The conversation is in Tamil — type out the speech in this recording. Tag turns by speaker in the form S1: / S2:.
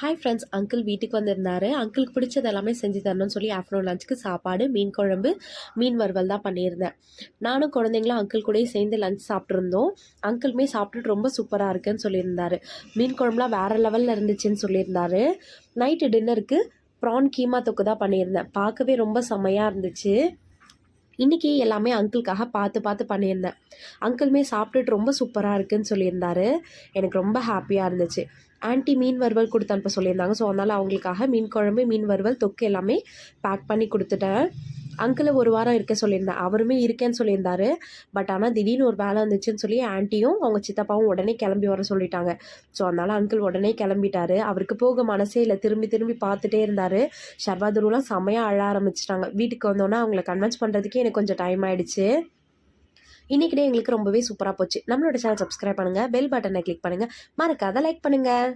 S1: ஹாய் ஃப்ரெண்ட்ஸ், அங்கிள் வீட்டுக்கு வந்திருந்தாரு. அங்கிளுக்கு பிடிச்சது எல்லாமே செஞ்சு தரணும்னு சொல்லி ஆஃப்டர்நூன் லஞ்சுக்கு சாப்பாடு, மீன் குழம்பு, மீன் வறுவல் தான் பண்ணியிருந்தேன். நானும் குழந்தைங்களும் அங்கிள் கூடயே சேர்ந்து லஞ்ச் சாப்பிட்ருந்தோம். அங்கிளுமே சாப்பிட்டுட்டு ரொம்ப சூப்பராக இருக்குன்னு சொல்லியிருந்தாரு. மீன் குழம்புலாம் வேறு லெவலில் இருந்துச்சுன்னு சொல்லியிருந்தாரு. நைட்டு டின்னருக்கு ப்ரான் கீமா தொக்கு தான் பண்ணியிருந்தேன். பார்க்கவே ரொம்ப செம்மையாக இருந்துச்சு. இன்றைக்கி எல்லாமே அங்கிளுக்காக பார்த்து பார்த்து பண்ணியிருந்தேன். அங்கிளுமே சாப்பிட்டுட்டு ரொம்ப சூப்பராக இருக்குதுன்னு சொல்லியிருந்தாரு. எனக்கு ரொம்ப ஹாப்பியாக இருந்துச்சு. ஆன்ட்டி மீன் வறுவல் கொடுத்து அனுப்ப சொல்லியிருந்தாங்க. ஸோ அதனால் அவங்களுக்காக மீன் குழம்பு, மீன் வறுவல், தொக்கு எல்லாமே பேக் பண்ணி கொடுத்துட்டேன். அங்கிளை ஒரு வாரம் இருக்க சொல்லியிருந்தேன். அவருமே இருக்கேன்னு சொல்லியிருந்தாரு. பட் ஆனால் திடீர்னு ஒரு வேலை இருந்துச்சுன்னு சொல்லி ஆன்ட்டியும் அவங்க சித்தப்பாவும் உடனே கிளம்பி வர சொல்லிட்டாங்க. ஸோ அதனால் அங்கிள் உடனே கிளம்பிட்டாரு. அவருக்கு போக மனசே இல்லை. திரும்பி திரும்பி பார்த்துட்டே இருந்தார். ஷர்வாதுருலாம் செம்மையாக அழ ஆரம்பிச்சிட்டாங்க. வீட்டுக்கு வந்தோன்னே அவங்கள கன்வின்ஸ் பண்ணுறதுக்கே எனக்கு கொஞ்சம் டைம் ஆகிடுச்சு. இன்றைக்கி எங்களுக்கு ரொம்பவே சூப்பராக போச்சு. நம்மளோட சேனல் சப்ஸ்கிரைப் பண்ணுங்கள், பெல் பட்டனை கிளிக் பண்ணுங்கள், மறக்காத லைக் பண்ணுங்கள்.